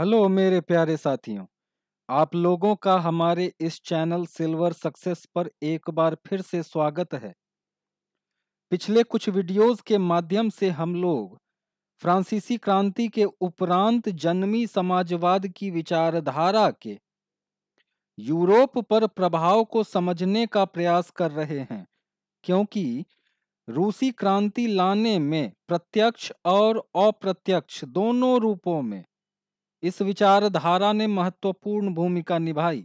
Hello मेरे प्यारे साथियों। आप लोगों का हमारे इस चैनल सिल्वर सक्सेस पर एक बार फिर से स्वागत है। पिछले कुछ वीडियोस के माध्यम से हम लोग फ्रांसीसी क्रांति के उपरांत जन्मी समाजवाद की विचारधारा के यूरोप पर प्रभाव को समझने का प्रयास कर रहे हैं, क्योंकि रूसी क्रांति लाने में प्रत्यक्ष और अप्रत्यक्ष दोनों रूपों में इस विचारधारा ने महत्वपूर्ण भूमिका निभाई।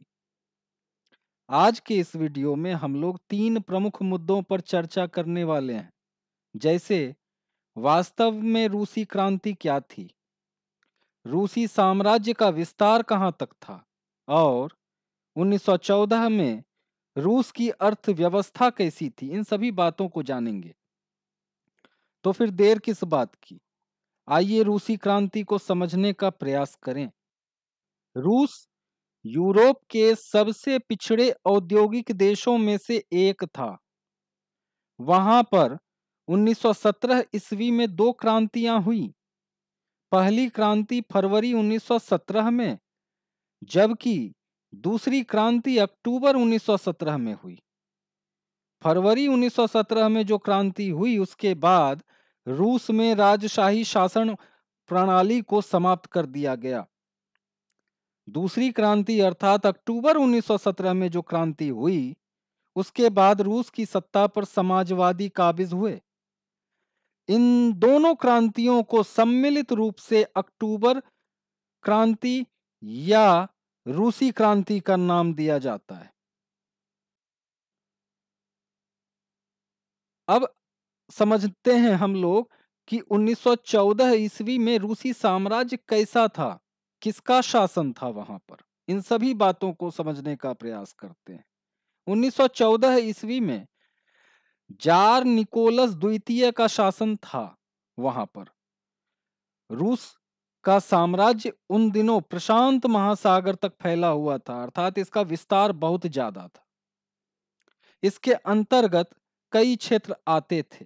आज के इस वीडियो में हम लोग 3 प्रमुख मुद्दों पर चर्चा करने वाले हैं, जैसे वास्तव में रूसी क्रांति क्या थी, रूसी साम्राज्य का विस्तार कहां तक था और 1914 में रूस की अर्थव्यवस्था कैसी थी। इन सभी बातों को जानेंगे। तो फिर देर किस बात की, आइए रूसी क्रांति को समझने का प्रयास करें। रूस यूरोप के सबसे पिछड़े औद्योगिक देशों में से एक था। वहां पर 1917 ईस्वी में 2 क्रांतियां हुई। पहली क्रांति फरवरी 1917 में, जबकि दूसरी क्रांति अक्टूबर 1917 में हुई। फरवरी 1917 में जो क्रांति हुई, उसके बाद रूस में राजशाही शासन प्रणाली को समाप्त कर दिया गया। दूसरी क्रांति अर्थात अक्टूबर 1917 में जो क्रांति हुई, उसके बाद रूस की सत्ता पर समाजवादी काबिज हुए। इन दोनों क्रांतियों को सम्मिलित रूप से अक्टूबर क्रांति या रूसी क्रांति का नाम दिया जाता है। अब समझते हैं हम लोग कि 1914 ईस्वी में रूसी साम्राज्य कैसा था, किसका शासन था वहां पर। इन सभी बातों को समझने का प्रयास करते हैं। 1914 ईस्वी में जार निकोलस द्वितीय का शासन था वहां पर। रूस का साम्राज्य उन दिनों प्रशांत महासागर तक फैला हुआ था, अर्थात इसका विस्तार बहुत ज्यादा था। इसके अंतर्गत कई क्षेत्र आते थे,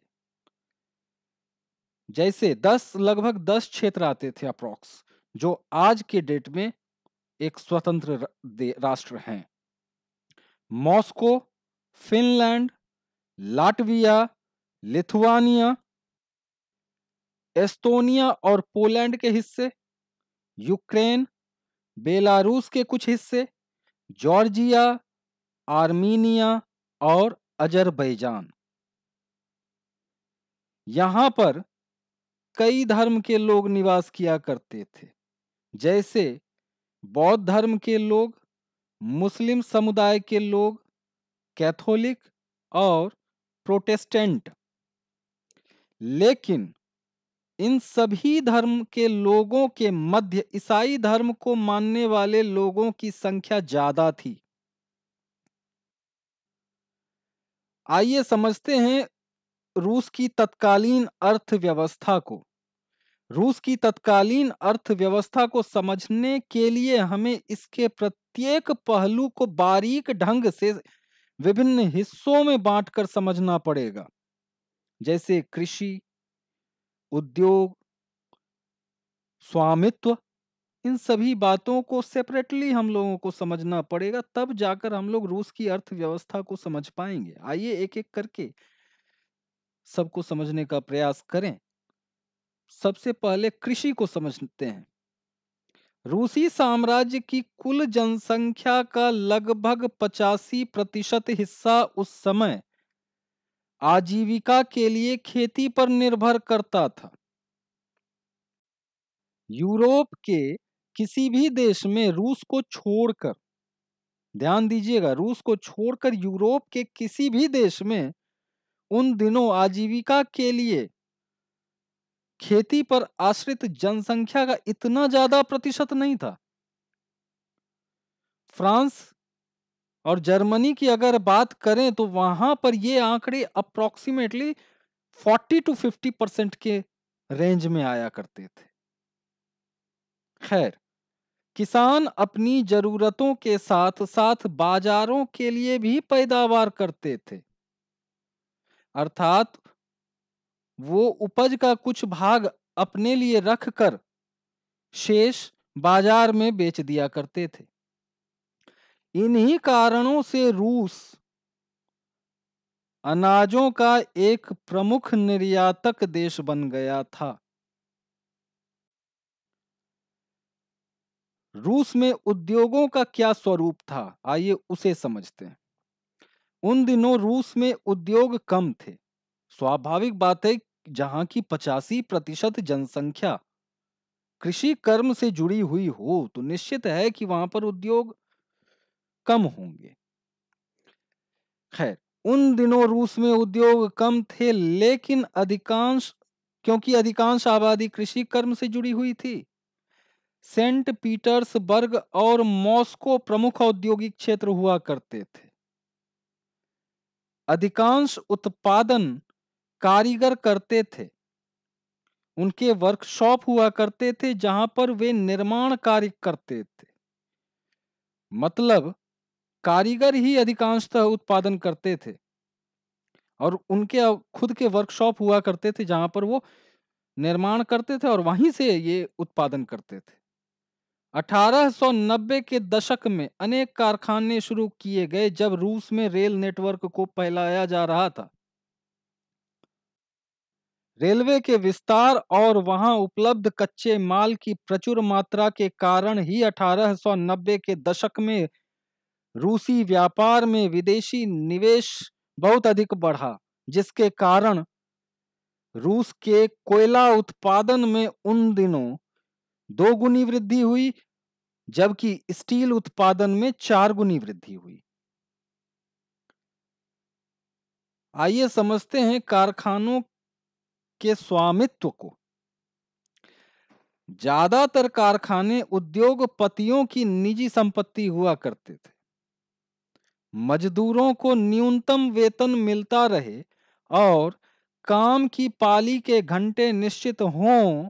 जैसे लगभग 10 क्षेत्र आते थे अप्रोक्स, जो आज के डेट में एक स्वतंत्र राष्ट्र हैं। Moscow, Finland, Latvia, Lithuania, Estonia और पोलैंड के हिस्से, यूक्रेन, बेलारूस के कुछ हिस्से, जॉर्जिया, आर्मीनिया और अजरबैजान। यहां पर कई धर्म के लोग निवास किया करते थे, जैसे बौद्ध धर्म के लोग, मुस्लिम समुदाय के लोग, कैथोलिक और प्रोटेस्टेंट। लेकिन इन सभी धर्म के लोगों के मध्य ईसाई धर्म को मानने वाले लोगों की संख्या ज्यादा थी। आइए समझते हैं रूस की तत्कालीन अर्थव्यवस्था को। रूस की तत्कालीन अर्थव्यवस्था को समझने के लिए हमें इसके प्रत्येक पहलू को बारीक ढंग से विभिन्न हिस्सों में बांटकर समझना पड़ेगा, जैसे कृषि, उद्योग, स्वामित्व। इन सभी बातों को सेपरेटली हम लोगों को समझना पड़ेगा, तब जाकर हम लोग रूस की अर्थव्यवस्था को समझ पाएंगे। आइए एक एक करके सबको समझने का प्रयास करें। सबसे पहले कृषि को समझते हैं। रूसी साम्राज्य की कुल जनसंख्या का लगभग 85% हिस्सा उस समय आजीविका के लिए खेती पर निर्भर करता था। यूरोप के किसी भी देश में रूस को छोड़कर, ध्यान दीजिएगा, रूस को छोड़कर यूरोप के किसी भी देश में उन दिनों आजीविका के लिए खेती पर आश्रित जनसंख्या का इतना ज्यादा प्रतिशत नहीं था। फ्रांस और जर्मनी की अगर बात करें तो वहां पर ये आंकड़े अप्रोक्सीमेटली 40 to 50% के रेंज में आया करते थे। खैर, किसान अपनी जरूरतों के साथ साथ बाजारों के लिए भी पैदावार करते थे, अर्थात वो उपज का कुछ भाग अपने लिए रखकर शेष बाजार में बेच दिया करते थे। इन्हीं कारणों से रूस अनाजों का एक प्रमुख निर्यातक देश बन गया था। रूस में उद्योगों का क्या स्वरूप था, आइए उसे समझते हैं। उन दिनों रूस में उद्योग कम थे। स्वाभाविक बात है, जहां की 85% जनसंख्या कृषि कर्म से जुड़ी हुई हो तो निश्चित है कि वहां पर उद्योग कम होंगे। खैर, उन दिनों रूस में उद्योग कम थे, लेकिन क्योंकि अधिकांश आबादी कृषि कर्म से जुड़ी हुई थी, सेंट पीटर्सबर्ग और मॉस्को प्रमुख औद्योगिक क्षेत्र हुआ करते थे। अधिकांश उत्पादन कारीगर करते थे। उनके वर्कशॉप हुआ करते थे जहां पर वे निर्माण कार्य करते थे। मतलब कारीगर ही अधिकांशतः उत्पादन करते थे और उनके खुद के वर्कशॉप हुआ करते थे जहां पर वो निर्माण करते थे और वहीं से ये उत्पादन करते थे। 1890 के दशक में अनेक कारखाने शुरू किए गए जब रूस में रेल नेटवर्क को फैलाया जा रहा था। रेलवे के विस्तार और वहां उपलब्ध कच्चे माल की प्रचुर मात्रा के कारण ही 1890 के दशक में रूसी व्यापार में विदेशी निवेश बहुत अधिक बढ़ा, जिसके कारण रूस के कोयला उत्पादन में उन दिनों 2 गुनी वृद्धि हुई, जबकि स्टील उत्पादन में 4 गुनी वृद्धि हुई। आइए समझते हैं कारखानों के स्वामित्व को। ज्यादातर कारखाने उद्योगपतियों की निजी संपत्ति हुआ करते थे। मजदूरों को न्यूनतम वेतन मिलता रहे और काम की पाली के घंटे निश्चित हों,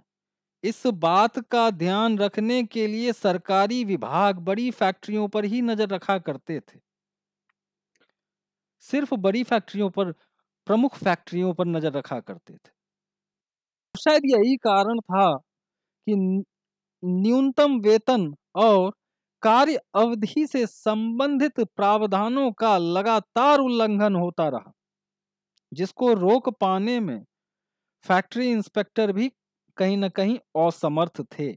इस बात का ध्यान रखने के लिए सरकारी विभाग बड़ी फैक्ट्रियों पर ही नजर रखा करते थे। सिर्फ बड़ी फैक्ट्रियों पर, प्रमुख फैक्ट्रियों पर नजर रखा करते थे। शायद यही कारण था कि न्यूनतम वेतन और कार्य अवधि से संबंधित प्रावधानों का लगातार उल्लंघन होता रहा, जिसको रोक पाने में फैक्ट्री इंस्पेक्टर भी कहीं न कहीं असमर्थ थे।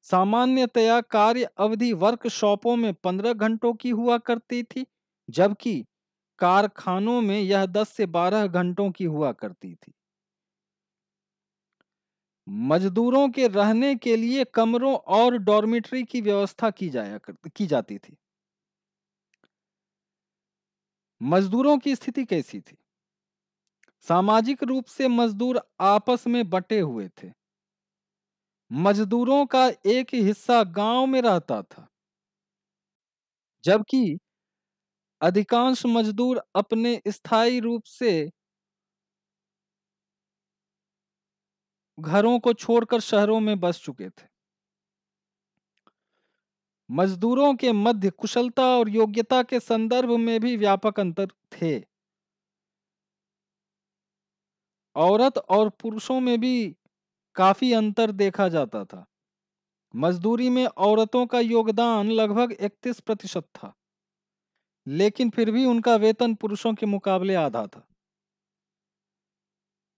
सामान्यतया कार्य अवधि वर्कशॉपों में 15 घंटों की हुआ करती थी, जबकि कारखानों में यह 10 से 12 घंटों की हुआ करती थी। मजदूरों के रहने के लिए कमरों और डॉर्मिटरी की व्यवस्था की जाती थी। मजदूरों की स्थिति कैसी थी? सामाजिक रूप से मजदूर आपस में बटे हुए थे। मजदूरों का एक हिस्सा गांव में रहता था, जबकि अधिकांश मजदूर अपने स्थायी रूप से घरों को छोड़कर शहरों में बस चुके थे। मजदूरों के मध्य कुशलता और योग्यता के संदर्भ में भी व्यापक अंतर थे। औरत और पुरुषों में भी काफी अंतर देखा जाता था। मजदूरी में औरतों का योगदान लगभग 31% था, लेकिन फिर भी उनका वेतन पुरुषों के मुकाबले आधा था।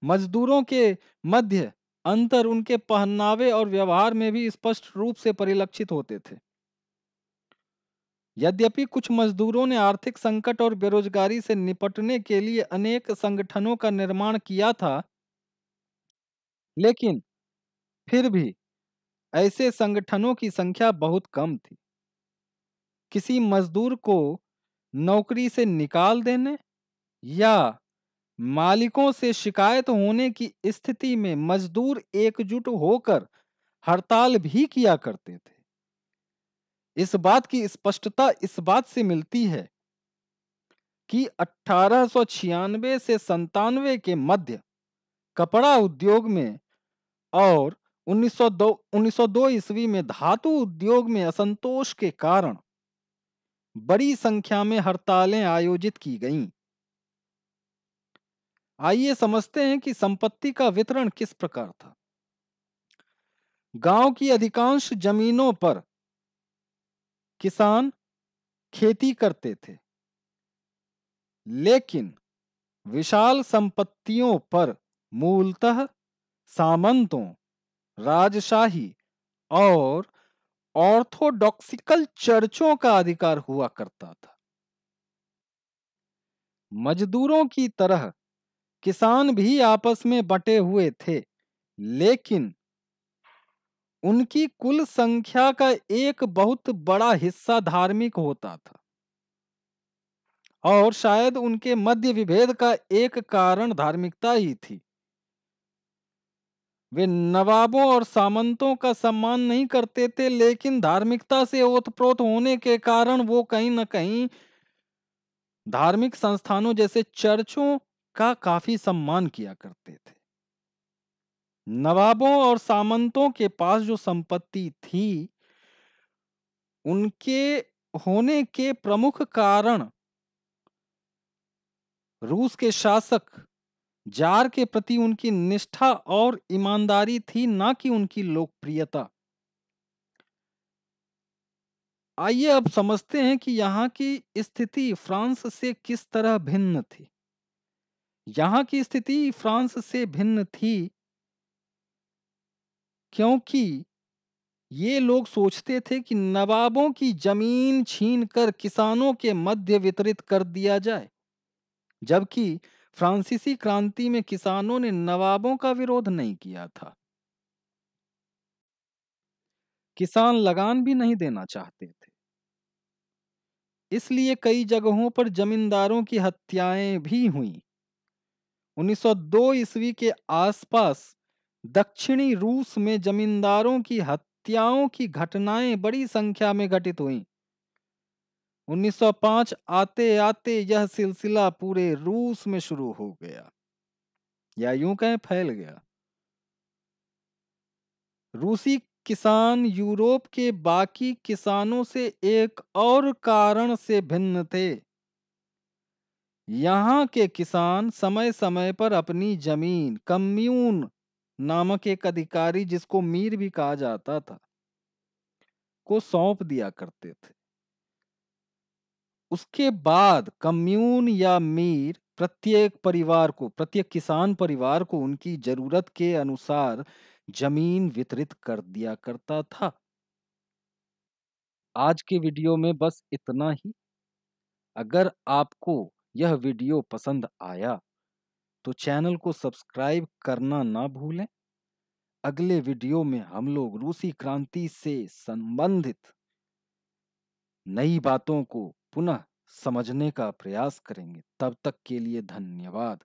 मजदूरों के मध्य अंतर उनके पहनावे और व्यवहार में भी स्पष्ट रूप से परिलक्षित होते थे। यद्यपि कुछ मजदूरों ने आर्थिक संकट और बेरोजगारी से निपटने के लिए अनेक संगठनों का निर्माण किया था, लेकिन फिर भी ऐसे संगठनों की संख्या बहुत कम थी। किसी मजदूर को नौकरी से निकाल देने या मालिकों से शिकायत होने की स्थिति में मजदूर एकजुट होकर हड़ताल भी किया करते थे। इस बात की स्पष्टता इस बात से मिलती है कि 1896 से 97 के मध्य कपड़ा उद्योग में और 1902 ईस्वी में धातु उद्योग में असंतोष के कारण बड़ी संख्या में हड़तालें आयोजित की गईं। आइए समझते हैं कि संपत्ति का वितरण किस प्रकार था। गांव की अधिकांश जमीनों पर किसान खेती करते थे, लेकिन विशाल संपत्तियों पर मूलतः सामंतों, राजशाही और ऑर्थोडॉक्सिकल चर्चों का अधिकार हुआ करता था। मजदूरों की तरह किसान भी आपस में बटे हुए थे, लेकिन उनकी कुल संख्या का एक बहुत बड़ा हिस्सा धार्मिक होता था, और शायद उनके मध्य विभेद का एक कारण धार्मिकता ही थी। वे नवाबों और सामंतों का सम्मान नहीं करते थे, लेकिन धार्मिकता से ओतप्रोत होने के कारण वो कहीं न कहीं धार्मिक संस्थानों जैसे चर्चों का काफी सम्मान किया करते थे। नवाबों और सामंतों के पास जो संपत्ति थी, उनके होने के प्रमुख कारण रूस के शासक जार के प्रति उनकी निष्ठा और ईमानदारी थी, ना कि उनकी लोकप्रियता। आइए अब समझते हैं कि यहाँ की स्थिति फ्रांस से किस तरह भिन्न थी। यहाँ की स्थिति फ्रांस से भिन्न थी क्योंकि ये लोग सोचते थे कि नवाबों की जमीन छीनकर किसानों के मध्य वितरित कर दिया जाए, जबकि फ्रांसीसी क्रांति में किसानों ने नवाबों का विरोध नहीं किया था। किसान लगान भी नहीं देना चाहते थे, इसलिए कई जगहों पर जमींदारों की हत्याएं भी हुईं। 1902 ईस्वी के आसपास दक्षिणी रूस में जमींदारों की हत्याओं की घटनाएं बड़ी संख्या में घटित हुईं। 1905 आते आते यह सिलसिला पूरे रूस में शुरू हो गया, या यूं कहें फैल गया। रूसी किसान यूरोप के बाकी किसानों से एक और कारण से भिन्न थे। यहाँ के किसान समय समय पर अपनी जमीन कम्यून नामक एक अधिकारी, जिसको मीर भी कहा जाता था, को सौंप दिया करते थे। उसके बाद कम्यून या मीर प्रत्येक किसान परिवार को उनकी जरूरत के अनुसार जमीन वितरित कर दिया करता था। आज के वीडियो में बस इतना ही। अगर आपको यह वीडियो पसंद आया तो चैनल को सब्सक्राइब करना ना भूलें। अगले वीडियो में हम लोग रूसी क्रांति से संबंधित नई बातों को पुनः समझने का प्रयास करेंगे। तब तक के लिए धन्यवाद।